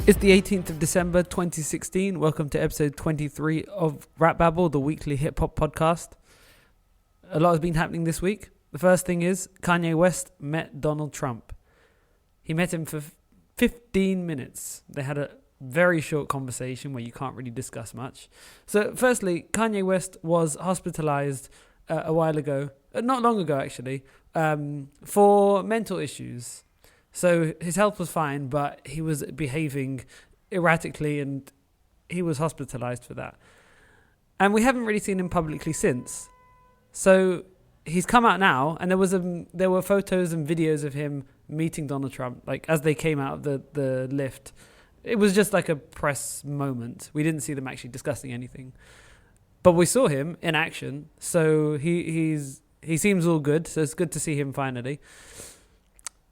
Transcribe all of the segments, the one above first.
It's the 18th of December 2016. Welcome to episode 23 of RapBabble, the weekly hip-hop podcast. A lot has been happening this week. The first thing is Kanye West met Donald Trump. He met him for 15 minutes. They had a very short conversation where you can't really discuss much. So firstly, Kanye West was hospitalized a while ago, not long ago actually, for mental issues. So his health was fine, but he was behaving erratically and he was hospitalized for that. And we haven't really seen him publicly since. So he's come out now, and there were photos and videos of him meeting Donald Trump, like as they came out of the lift. It was just like a press moment. We didn't see them actually discussing anything. But we saw him in action, so he seems all good, so it's good to see him finally.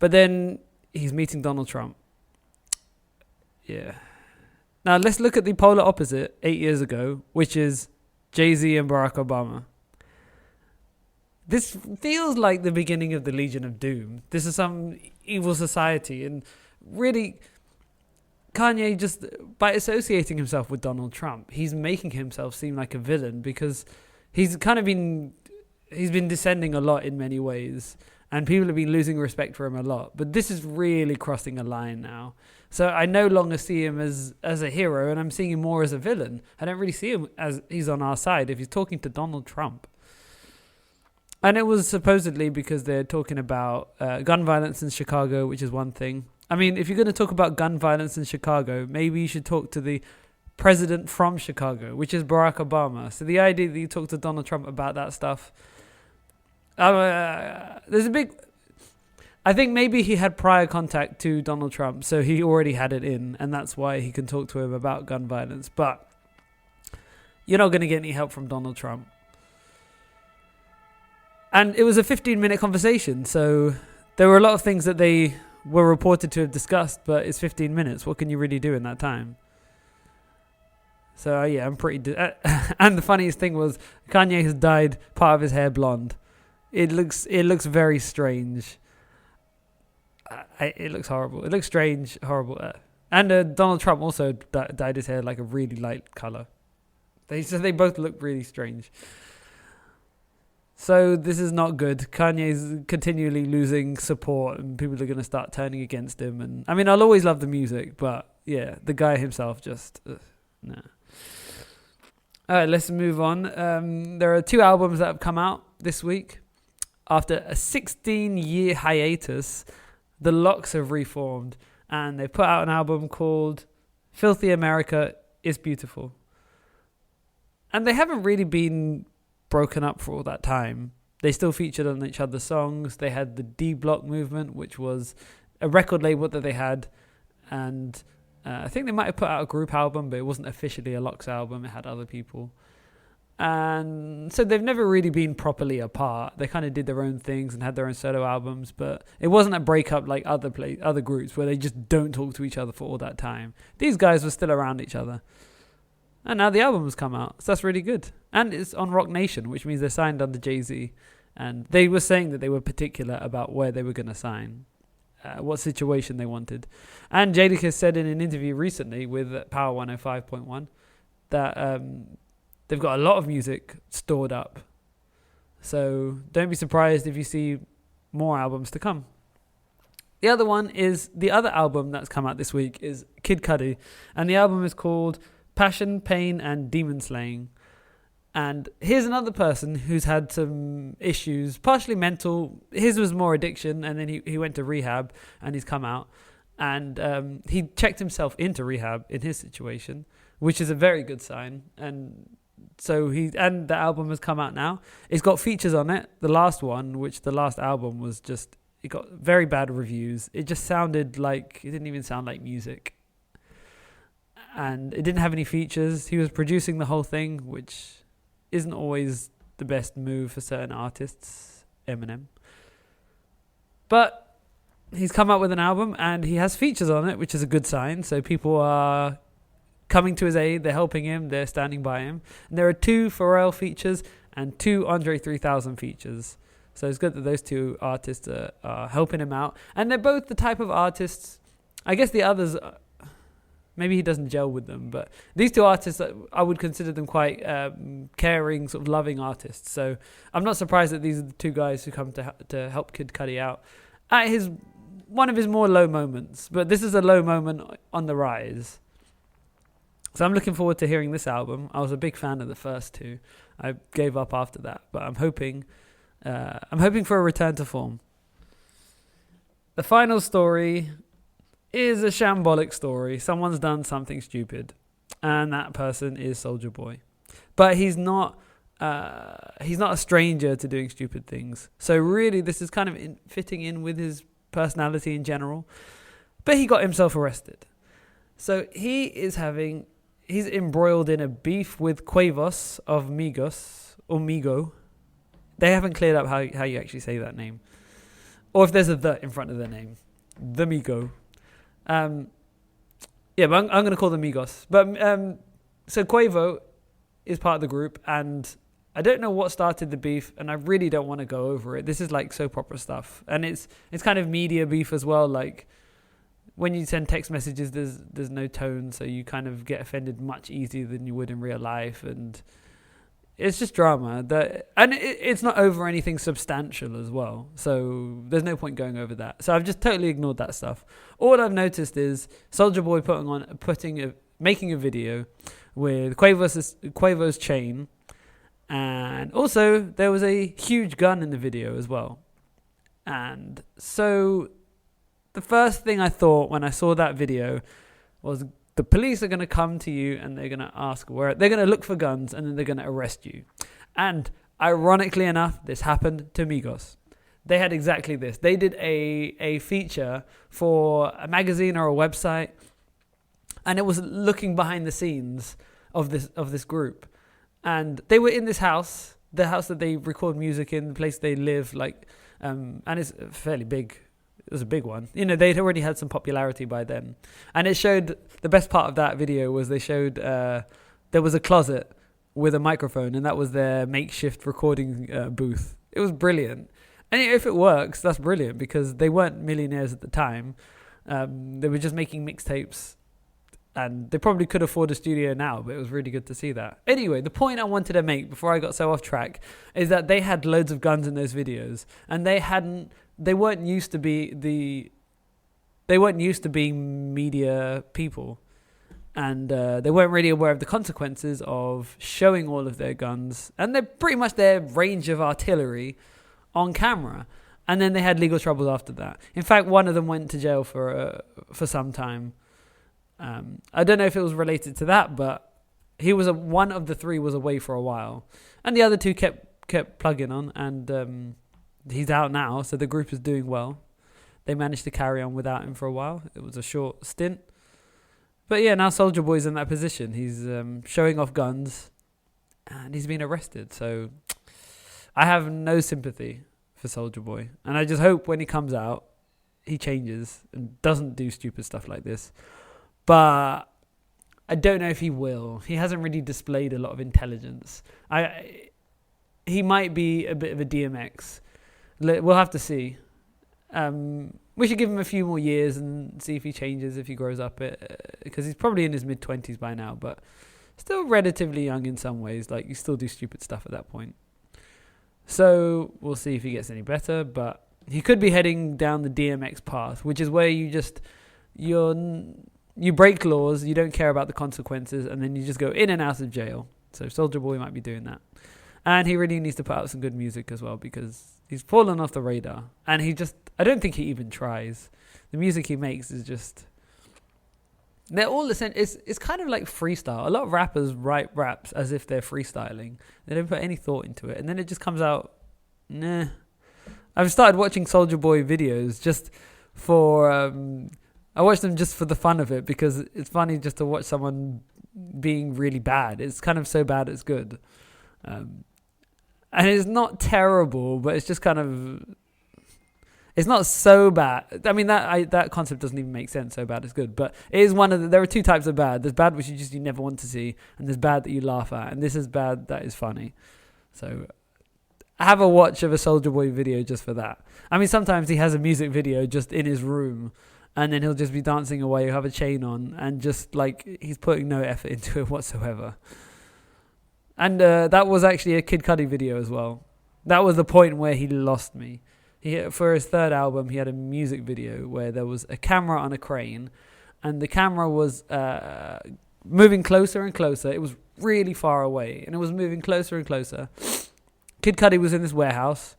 But then he's meeting Donald Trump. Yeah. Now let's look at the polar opposite 8 years ago, which is Jay-Z and Barack Obama. This feels like the beginning of the Legion of Doom. This is some evil society, and really Kanye, just by associating himself with Donald Trump, he's making himself seem like a villain, because he's been descending a lot in many ways. And people have been losing respect for him a lot. But this is really crossing a line now. So I no longer see him as a hero, and I'm seeing him more as a villain. I don't really see him as he's on our side if he's talking to Donald Trump. And it was supposedly because they're talking about gun violence in Chicago, which is one thing. I mean, if you're going to talk about gun violence in Chicago, maybe you should talk to the president from Chicago, which is Barack Obama. So the idea that you talk to Donald Trump about that stuff... there's a big... I think maybe he had prior contact to Donald Trump, so he already had it in, and that's why he can talk to him about gun violence. But you're not going to get any help from Donald Trump. And it was a 15-minute conversation, so there were a lot of things that they were reported to have discussed, but it's 15 minutes. What can you really do in that time? So yeah, I'm pretty... and the funniest thing was Kanye has dyed part of his hair blonde. It looks very strange. It looks horrible. It looks strange, horrible. And Donald Trump also dyed his hair like a really light color. They both look really strange. So this is not good. Kanye's continually losing support, and people are going to start turning against him. And I mean, I'll always love the music, but yeah, the guy himself just no. All right, let's move on. There are 2 albums that have come out this week. After a 16-year hiatus, the Lox have reformed, and they put out an album called Filthy America is Beautiful. And they haven't really been broken up for all that time. They still featured on each other's songs. They had the D-Block movement, which was a record label that they had, and I think they might have put out a group album, but it wasn't officially a Lox album. It had other people. And so they've never really been properly apart. They kind of did their own things and had their own solo albums, but it wasn't a breakup like other groups where they just don't talk to each other for all that time. These guys were still around each other. And now the album has come out, so that's really good. And it's on Rock Nation, which means they're signed under Jay-Z. And they were saying that they were particular about where they were going to sign, what situation they wanted. And Jadakiss said in an interview recently with Power 105.1 that... they've got a lot of music stored up. So don't be surprised if you see more albums to come. The other one is the other album that's come out this week is Kid Cudi. And the album is called Passion, Pain and Demon Slaying. And here's another person who's had some issues, partially mental. His was more addiction, and then he went to rehab and he's come out. And he checked himself into rehab in his situation, which is a very good sign. And... so the album has come out now. It's got features on it. The last album was just, it got very bad reviews. It just sounded like, it didn't even sound like music. And it didn't have any features. He was producing the whole thing, which isn't always the best move for certain artists, Eminem. But he's come out with an album and he has features on it, which is a good sign. So people are coming to his aid, they're helping him, they're standing by him. And there are 2 Pharrell features and 2 Andre 3000 features. So it's good that those 2 artists are helping him out. And they're both the type of artists, I guess the others Maybe he doesn't gel with them. But these two artists, I would consider them quite caring, sort of loving artists. So I'm not surprised that these are the two guys who come to help Kid Cudi out at one of his more low moments. But this is a low moment on the rise. So I'm looking forward to hearing this album. I was a big fan of the first two. I gave up after that, but I'm hoping for a return to form. The final story is a shambolic story. Someone's done something stupid, and that person is Soulja Boy. But he's not a stranger to doing stupid things. So really, this is kind of fitting in with his personality in general. But he got himself arrested. So he's embroiled in a beef with Quavos of Migos, or Migo. They haven't cleared up how you actually say that name. Or if there's a the in front of their name. The Migo. But I'm going to call them Migos. But so Quavo is part of the group, and I don't know what started the beef, and I really don't want to go over it. This is like soap opera stuff, and it's kind of media beef as well. Like when you send text messages, there's no tone, so you kind of get offended much easier than you would in real life, and it's just drama. And it's not over anything substantial as well, so there's no point going over that. So I've just totally ignored that stuff. All I've noticed is Soulja Boy making a video with Quavo's chain, and also there was a huge gun in the video as well. And so the first thing I thought when I saw that video was the police are going to come to you and they're going to ask they're going to look for guns, and then they're going to arrest you. And ironically enough, this happened to Migos. They had exactly this. They did a feature for a magazine or a website, and it was looking behind the scenes of this group. And they were in this house, the house that they record music in, the place they live, and it's fairly big. It was a big one. They'd already had some popularity by then. And it showed, the best part of that video was they showed there was a closet with a microphone, and that was their makeshift recording booth. It was brilliant. And if it works, that's brilliant, because they weren't millionaires at the time. They were just making mixtapes, and they probably could afford a studio now, but it was really good to see that. Anyway, the point I wanted to make before I got so off track is that they had loads of guns in those videos, and they weren't used to being media people, and they weren't really aware of the consequences of showing all of their guns and they're pretty much their range of artillery on camera. And then they had legal troubles after that. In fact, one of them went to jail for some time. I don't know if it was related to that, but one of the three was away for a while, and the other two kept plugging on, and he's out now, so the group is doing well. They managed to carry on without him for a while. It was a short stint, but yeah, now Soulja Boy's in that position. He's showing off guns, and he's been arrested. So I have no sympathy for Soulja Boy, and I just hope when he comes out, he changes and doesn't do stupid stuff like this. But I don't know if he will. He hasn't really displayed a lot of intelligence. He might be a bit of a DMX. We'll have to see. We should give him a few more years and see if he changes, if he grows up. Because he's probably in his mid-20s by now, but still relatively young in some ways. Like, you still do stupid stuff at that point. So we'll see if he gets any better. But he could be heading down the DMX path, which is where you break laws, you don't care about the consequences, and then you just go in and out of jail. So Soulja Boy might be doing that. And he really needs to put out some good music as well, because he's fallen off the radar. And I don't think he even tries. The music he makes is just, they're all the same. It's kind of like freestyle. A lot of rappers write raps as if they're freestyling. They don't put any thought into it. And then it just comes out, nah. I've started watching Soulja Boy videos just for, I watch them just for the fun of it, because it's funny just to watch someone being really bad. It's kind of so bad it's good. And it's not terrible, but it's just kind of, it's not so bad. I mean, that concept doesn't even make sense, so bad it's good. But it is there are two types of bad. There's bad which you never want to see, and there's bad that you laugh at. And this is bad that is funny. So have a watch of a Soulja Boy video just for that. I mean, sometimes he has a music video just in his room, and then he'll just be dancing away, have a chain on, and just like he's putting no effort into it whatsoever. And that was actually a Kid Cudi video as well. That was the point where he lost me. For his third album, he had a music video where there was a camera on a crane, and the camera was moving closer and closer. It was really far away, and it was moving closer and closer. Kid Cudi was in this warehouse.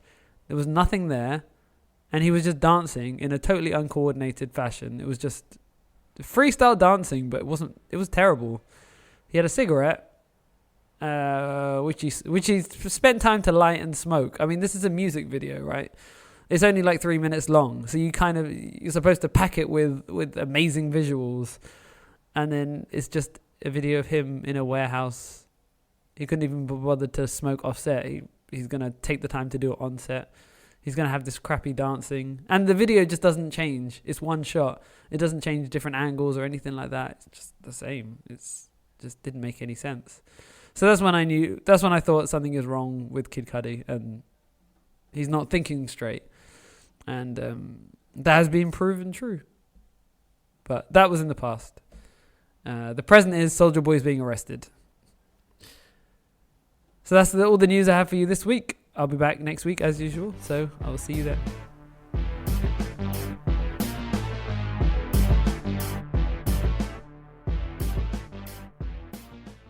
There was nothing there, and he was just dancing in a totally uncoordinated fashion. It was just freestyle dancing, but it was terrible. He had a cigarette, which he spent time to light and smoke. I mean, this is a music video, right? It's only like 3 minutes long, so you're supposed to pack it with amazing visuals, and then it's just a video of him in a warehouse. He couldn't even bother to smoke off set. He's gonna take the time to do it on set. He's gonna have this crappy dancing, and the video just doesn't change. It's one shot. It doesn't change different angles or anything like that. It's just the same. It's just didn't make any sense. So that's when I knew. That's when I thought something is wrong with Kid Cudi, and he's not thinking straight. And that has been proven true. But that was in the past. The present is Soulja Boy is being arrested. So that's all the news I have for you this week. I'll be back next week as usual. So I will see you there.